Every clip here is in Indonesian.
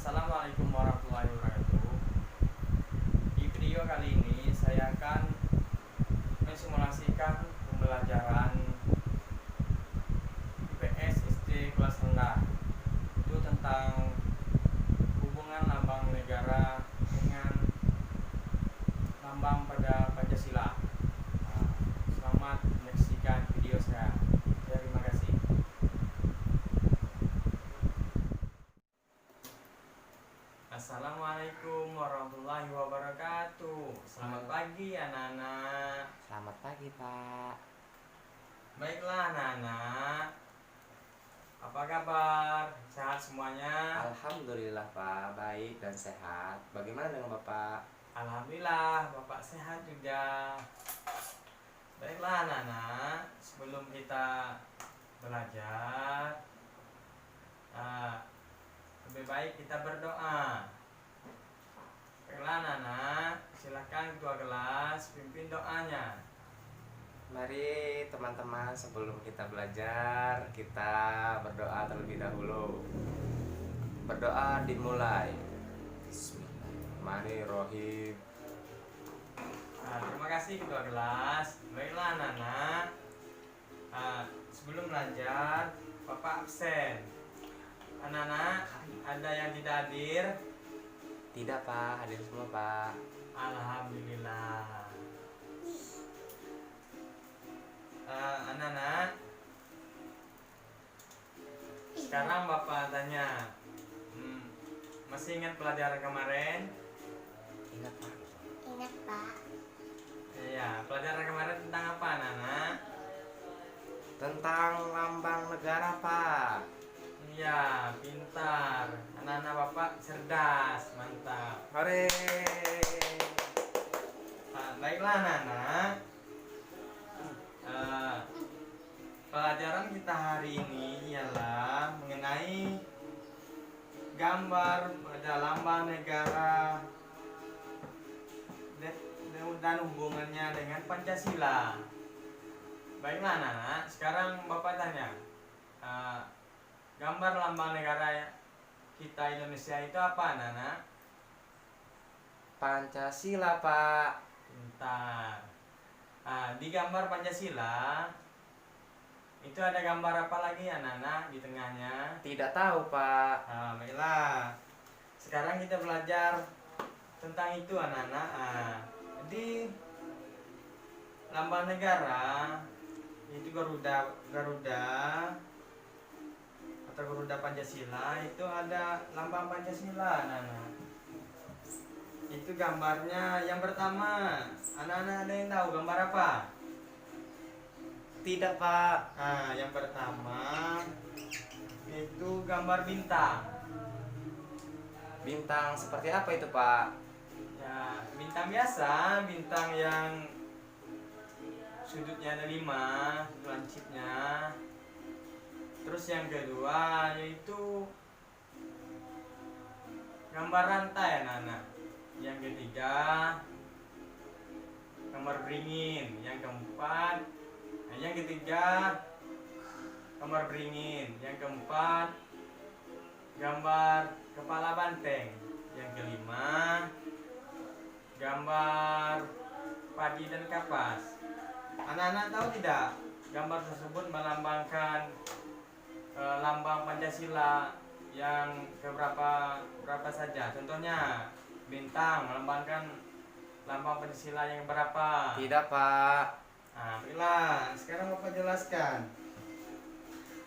Assalamualaikum warahmatullahi wabarakatuh. Di video kali ini saya akan mensimulasikan pembelajaran IPS SD kelas rendah. Itu tentang hubungan lambang negara dengan lambang pada Pancasila. Selamat menyaksikan video saya. Terima kasih. Assalamualaikum warahmatullahi wabarakatuh. Selamat pagi anak-anak. Selamat pagi, Pak. Baiklah anak-anak, apa kabar? Sehat semuanya? Alhamdulillah, Pak. Baik dan sehat. Bagaimana dengan Bapak? Alhamdulillah, Bapak sehat juga. Baiklah anak-anak, sebelum kita belajar, lebih baik kita berdoa. Baiklah anak-anak, silakan ketua kelas pimpin doanya. Mari teman-teman, sebelum kita belajar, kita berdoa terlebih dahulu. Berdoa dimulai. Bismillahirrahmanirrahim. Terima kasih ketua kelas. Baiklah anak-anak, sebelum belajar Bapak absen. Anak-anak, ada yang tidak hadir? Tidak, Pak. Hadir semua, Pak. Alhamdulillah. Anak-anak, sekarang Bapak tanya, masih ingat pelajaran kemarin? Ingat, Pak. Ingat, Pak. Iya, pelajaran kemarin tentang apa anak-anak? Tentang lambang negara, Pak. Iya, pintar. Anak-anak Bapak cerdas, mantap. Hore. Baiklah anak-anak, pelajaran kita hari ini ialah mengenai gambar pada lambang negara dan hubungannya dengan Pancasila. Baiklah anak-anak, sekarang Bapak tanya, gambar lambang negara kita Indonesia itu apa anak-anak? Pancasila, Pak. Pintar. Di gambar Pancasila itu ada gambar apa lagi anak-anak di tengahnya? Tidak tahu, Pak. Baiklah. Sekarang kita belajar tentang itu anak-anak. Di lambang negara itu Garuda atau Garuda Pancasila, itu ada lambang Pancasila anak-anak. Itu gambarnya yang pertama. Anak-anak ada yang tahu gambar apa? Tidak, Pak. Yang pertama itu gambar bintang. Bintang seperti apa itu, Pak? Ya, bintang biasa, bintang yang sudutnya ada 5, lancipnya. Terus yang kedua yaitu gambar rantai anak-anak. Yang ketiga gambar beringin. Yang keempat, yang ketiga gambar beringin. Yang keempat gambar kepala banteng. Yang kelima gambar padi dan kapas. Anak-anak tahu tidak gambar tersebut melambangkan lambang Pancasila yang berapa saja? Contohnya bintang melambangkan lambang Pancasila yang berapa? Tidak, Pak. Baiklah, sekarang Bapak jelaskan.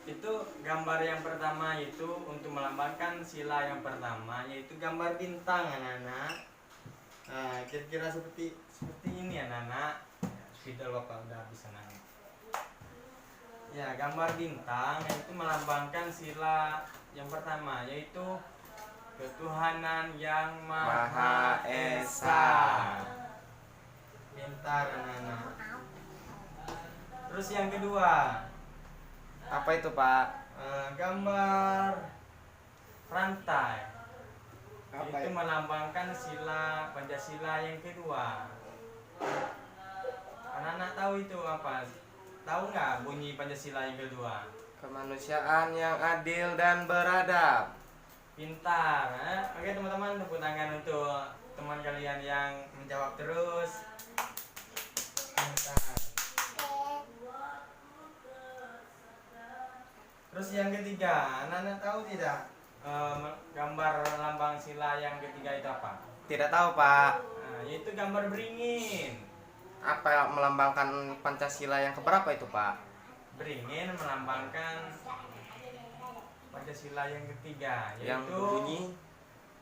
Itu gambar yang pertama itu untuk melambangkan sila yang pertama, yaitu gambar bintang anak-anak. Kira-kira seperti ini anak-anak. Sudah Bapak udah bisa nanya. Ya, gambar bintang itu melambangkan sila yang pertama, yaitu ketuhanan yang Maha Esa. Pintar anak-anak. Terus yang kedua, Apa itu, Pak? gambar rantai. Apa Itu itu? melambangkan sila Pancasila yang kedua. Anak-anak tahu itu apa? Tahu nggak bunyi Pancasila yang kedua? Kemanusiaan yang adil dan beradab. pintar. Oke teman-teman, tepuk tangan untuk teman kalian yang menjawab terus. Pintar. Terus yang ketiga, anak-anak tahu tidak gambar lambang sila yang ketiga itu apa? Tidak tahu Pak. Nah, yaitu gambar beringin. Apa melambangkan Pancasila yang keberapa itu Pak? Beringin melambangkan Pancasila yang ketiga, Yang yaitu berbunyi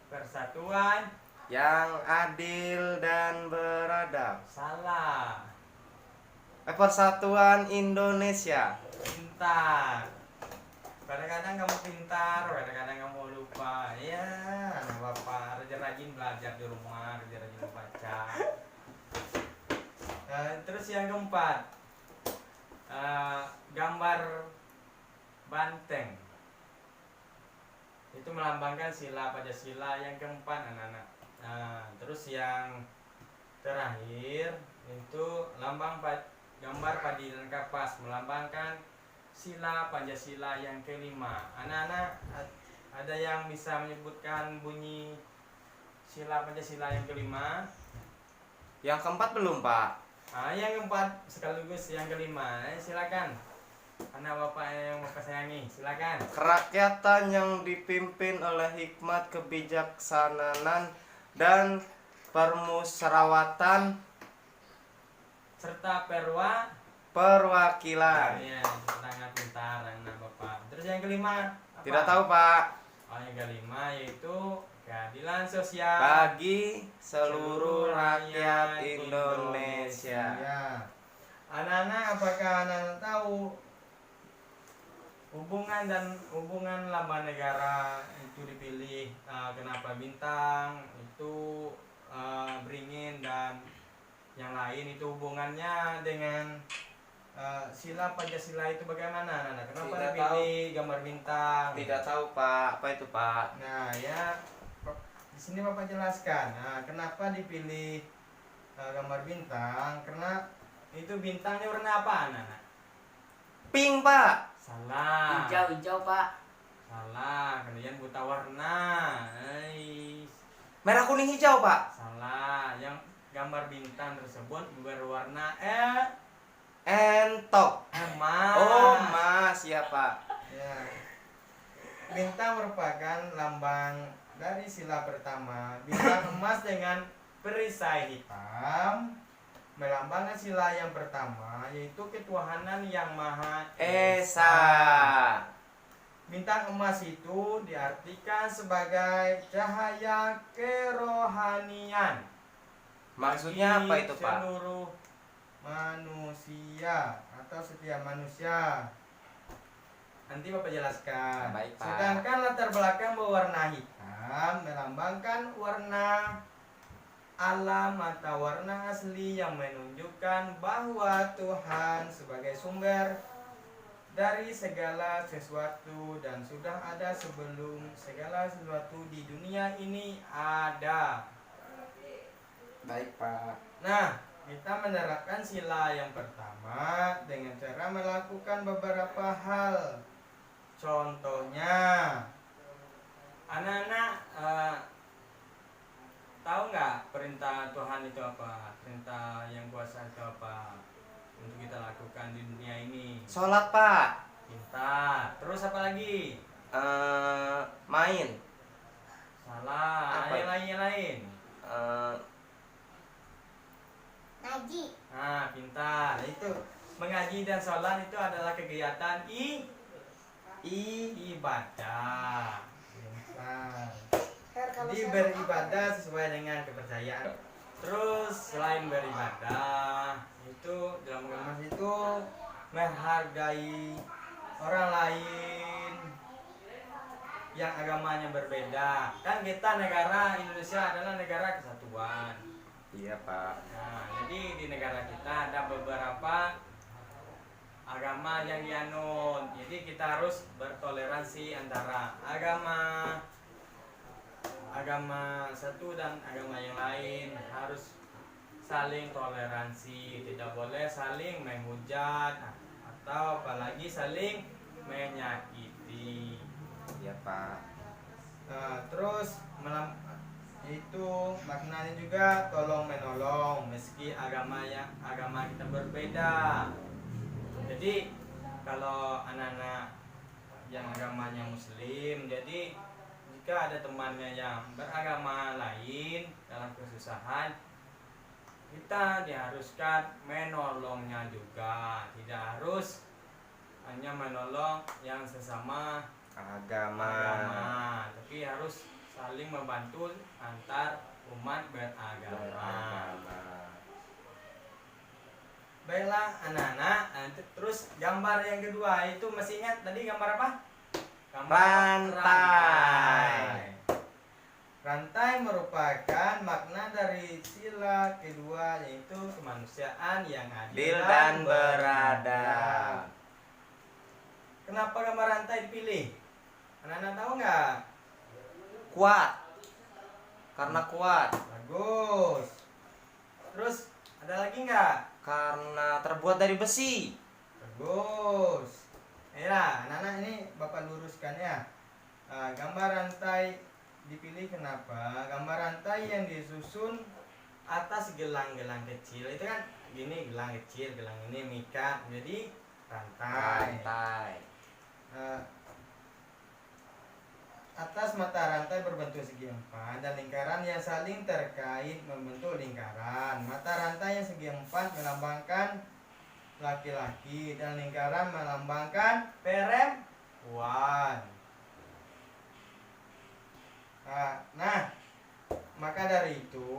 persatuan. yang adil dan beradab. Salah. Persatuan Indonesia. Pintar. Kadang-kadang kamu pintar, kadang-kadang kamu lupa. Ya, anak bapak rajin-rajin belajar di rumah, rajin-rajin membaca. Terus yang keempat, gambar banteng. Itu melambangkan sila Pancasila yang keempat, anak-anak. Nah, terus yang terakhir itu gambar padi dan kapas, melambangkan sila Pancasila yang kelima. Anak-anak ada yang bisa menyebutkan bunyi sila Pancasila yang kelima? Yang keempat belum Pak? Yang keempat sekaligus yang kelima. Silakan. Anak bapak yang bapak sayangi, silakan. Kerakyatan yang dipimpin oleh hikmat kebijaksanaan dan permusyawaratan Serta perwakilan. ya, sangat pintar anak bapak. Terus yang kelima apa? Tidak tahu Pak. Yang kelima yaitu keadilan sosial Bagi seluruh rakyat Indonesia. Ya. Anak-anak, apakah anak tahu hubungan lambang negara itu dipilih kenapa bintang itu beringin dan yang lain itu hubungannya dengan sila Pancasila itu bagaimana, anak-anak? Kenapa Tidak dipilih gambar bintang? Tidak tahu Pak. Apa itu Pak? Nah ya, di sini bapak jelaskan. Nah, kenapa dipilih gambar bintang? Karena itu bintangnya warna apa, anak-anak? Pink Pak. Salah. Hijau Pak. Salah. Kalian buta warna. Merah kuning hijau Pak. Salah. Yang gambar bintang tersebut berwarna Entok. emas. Oh emas ya Pak. Ya. Bintang merupakan lambang dari sila pertama. Bintang emas dengan perisai hitam melambangkan sila yang pertama, yaitu ketuhanan yang Maha Esa. Bintang emas itu diartikan sebagai cahaya kerohanian. Maksudnya apa bagi itu Pak? seluruh manusia atau setiap manusia. Nanti bapak jelaskan. Baik, Pak. Sedangkan latar belakang berwarna hitam melambangkan warna alam atau warna asli yang menunjukkan bahwa Tuhan sebagai sumber dari segala sesuatu dan sudah ada sebelum segala sesuatu di dunia ini ada. Baik Pak. Nah, kita menerapkan sila yang pertama dengan cara melakukan beberapa hal. Contohnya, anak-anak tahu nggak perintah Tuhan itu apa? Perintah yang kuasa itu apa? Untuk kita lakukan di dunia ini. Sholat Pak. Pintar. Terus apa lagi? Main. Salah. Apa? Yang lain. Ngaji. Nah, pintar. Itu mengaji dan sholat itu adalah kegiatan ibadah. Pintar. Jadi beribadah sesuai dengan kepercayaan. Terus selain beribadah itu dalam agama itu menghargai orang lain yang agamanya berbeda. Kan kita negara Indonesia adalah negara kesatuan. Iya Pak. Nah, jadi di negara kita ada beberapa agama yang dianut. Jadi kita harus bertoleransi antara agama satu dan agama yang lain, harus saling toleransi, tidak boleh saling menghujat atau apalagi saling menyakiti. Iya Pak. terus itu maknanya juga tolong menolong meski agama kita berbeda. Jadi kalau anak-anak yang agamanya muslim, jadi jika ada temannya yang beragama lain dalam kesusahan, kita diharuskan menolongnya juga. Tidak harus hanya menolong yang sesama agama, tapi harus saling membantu antar umat beragama. Baiklah anak-anak, terus gambar yang kedua itu masih ingat tadi gambar apa? Rantai. Rantai merupakan makna dari sila kedua, yaitu kemanusiaan yang adil Dan beradab. Kenapa gambar rantai dipilih? Anak-anak tahu nggak? Kuat. Karena kuat. Bagus. Terus ada lagi nggak? Karena terbuat dari besi. Bagus. Ya, anak-anak ini Bapak luruskan ya. Gambar rantai dipilih kenapa? Gambar rantai yang disusun atas gelang-gelang kecil. Itu kan gini, gelang kecil, gelang ini mikat. Jadi rantai. Atas mata rantai berbentuk segi empat dan lingkaran yang saling terkait membentuk lingkaran. Mata rantai yang segi empat melambangkan laki-laki dan lingkaran melambangkan perempuan. Nah, maka dari itu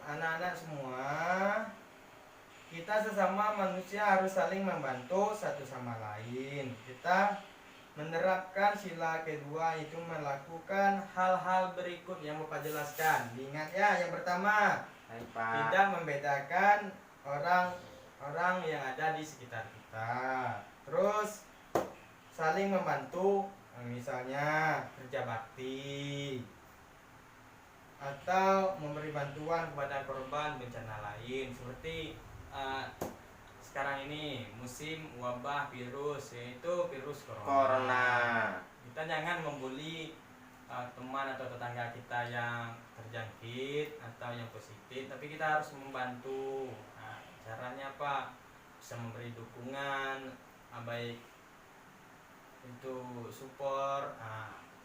anak-anak semua, kita sesama manusia harus saling membantu satu sama lain. Kita menerapkan sila kedua, itu melakukan hal-hal berikut yang Bapak jelaskan. Diingat ya, yang pertama, tidak membedakan orang yang ada di sekitar kita. Terus saling membantu, misalnya kerja bakti atau memberi bantuan kepada korban bencana lain, seperti sekarang ini musim wabah virus, yaitu virus corona. Kita jangan membuli teman atau tetangga kita yang terjangkit atau yang positif, tapi kita harus membantu. Caranya apa? Bisa memberi dukungan, baik itu support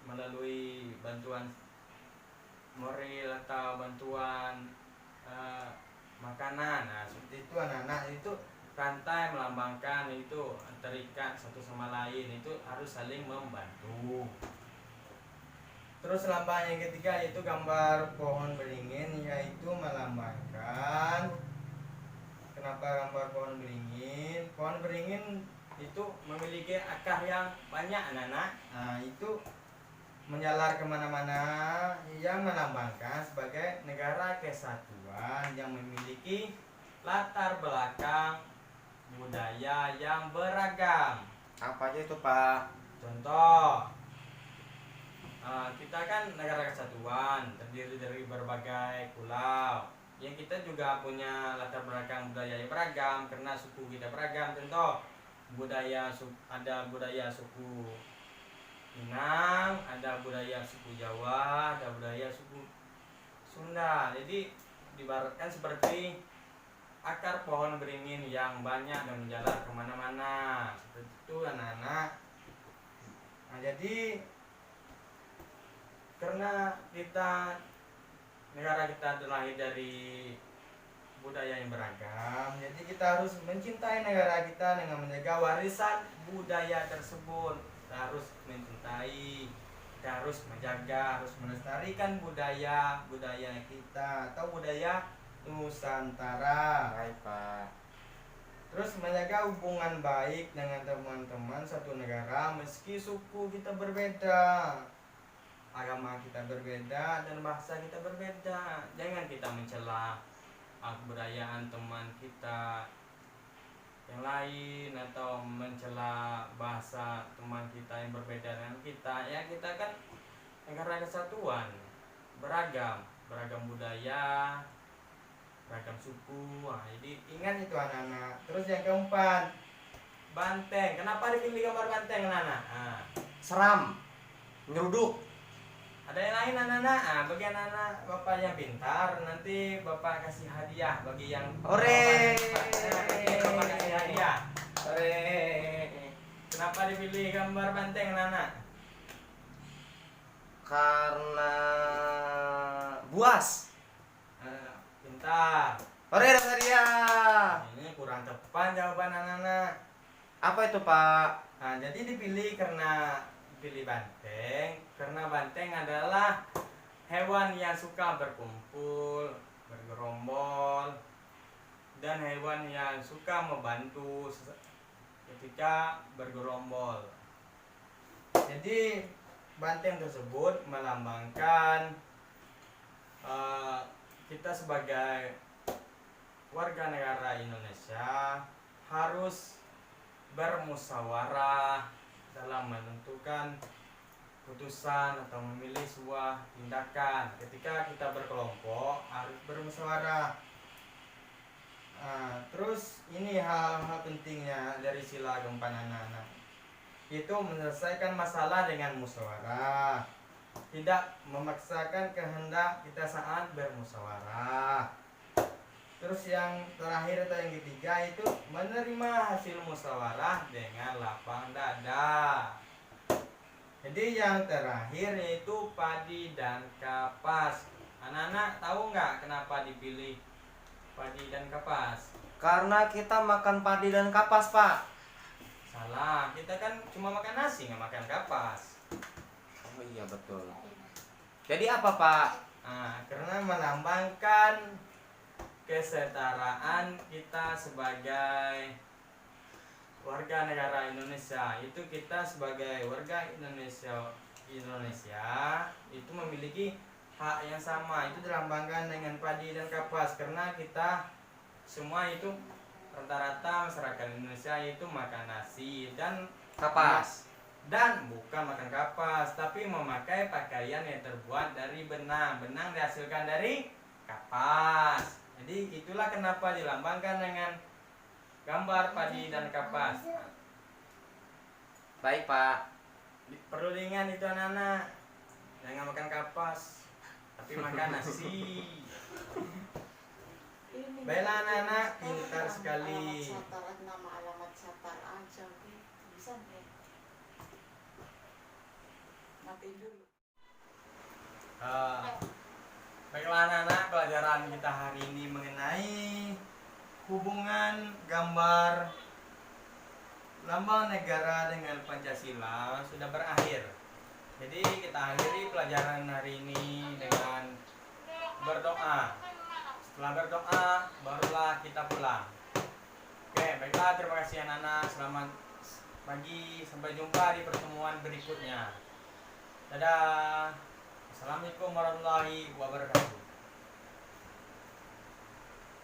melalui bantuan moral atau bantuan makanan. Seperti itu anak-anak. Itu rantai melambangkan itu terikat satu sama lain, itu harus saling membantu. Terus lambang yang ketiga yaitu gambar pohon beringin, yaitu melambangkan, kenapa gambar pohon beringin? Pohon beringin itu memiliki akar yang banyak anak-anak. Itu menjalar kemana-mana, yang melambangkan sebagai negara kesatuan yang memiliki latar belakang budaya yang beragam. Apa aja itu, Pak? Contoh, kita kan negara kesatuan terdiri dari berbagai pulau, yang kita juga punya latar belakang budaya yang beragam karena suku kita beragam. Contoh, ada budaya suku Minang, ada budaya suku Jawa, ada budaya suku Sunda. Jadi diibaratkan seperti akar pohon beringin yang banyak dan menjalar kemana-mana. Seperti itu anak-anak. Jadi karena negara kita terlahir dari budaya yang beragam, jadi kita harus mencintai negara kita dengan menjaga warisan budaya tersebut. Kita harus mencintai, kita harus menjaga, harus melestarikan budaya kita atau budaya Nusantara. Baik, Pak. Terus menjaga hubungan baik dengan teman-teman satu negara meski suku kita berbeda, agama kita berbeda, dan bahasa kita berbeda. Jangan kita mencela kebudayaan teman kita yang lain atau mencela bahasa teman kita yang berbeda dengan kita. Ya, kita kan negara kesatuan, beragam budaya, beragam suku. Jadi ingat itu anak-anak. Terus yang keempat, banteng. Kenapa dipilih gambar banteng anak-anak? Seram, nyeruduk. Ada yang lain anak-anak? Ah, bagi anak-anak bapak yang pintar, nanti bapak kasih hadiah bagi yang Ore. bapak kasih hadiah. Ore. Kenapa dipilih gambar banteng anak-anak? Karena buas. Pintar. Ore dapat hadiah. Ini kurang tepat jawaban anak-anak. Apa itu, Pak? Nah, jadi dipilih karena pilih banteng karena banteng adalah hewan yang suka berkumpul, bergerombol, dan hewan yang suka membantu ketika bergerombol. Jadi banteng tersebut melambangkan kita sebagai warga negara Indonesia harus bermusyawarah dalam menentukan putusan atau memilih sebuah tindakan. Ketika kita berkelompok harus bermusyawarah. Terus ini hal-hal pentingnya dari sila keempat anak-anak, itu menyelesaikan masalah dengan musyawarah, tidak memaksakan kehendak kita saat bermusyawarah. Terus yang terakhir atau yang ketiga itu menerima hasil musyawarah dengan lapang dada. Jadi yang terakhir yaitu padi dan kapas. Anak-anak tahu nggak kenapa dipilih padi dan kapas? Karena kita makan padi dan kapas, Pak. Salah, kita kan cuma makan nasi nggak makan kapas. Oh iya betul. Jadi apa, Pak? Karena melambangkan kesetaraan kita sebagai warga negara Indonesia. Itu kita sebagai warga Indonesia itu memiliki hak yang sama. Itu dilambangkan dengan padi dan kapas karena kita semua itu rata-rata masyarakat Indonesia itu makan nasi dan Kapas. dan bukan makan kapas, tapi memakai pakaian yang terbuat dari benang. Benang dihasilkan dari kapas. Jadi itulah kenapa dilambangkan dengan gambar padi dan kapas. Baik, Pak. Perlu diingat itu anak-anak, jangan makan kapas, tapi makan nasi. Baiklah anak-anak, pintar sekali. Nama alamat satar aja bisa nggak? Matiin dulu. Baiklah anak-anak, pelajaran kita hari ini mengenai hubungan gambar lambang negara dengan Pancasila sudah berakhir. Jadi kita akhiri pelajaran hari ini dengan berdoa. Setelah berdoa, barulah kita pulang. Oke, baiklah, terima kasih anak-anak. Selamat pagi, sampai jumpa di pertemuan berikutnya. Dadah. Assalamualaikum warahmatullahi wabarakatuh.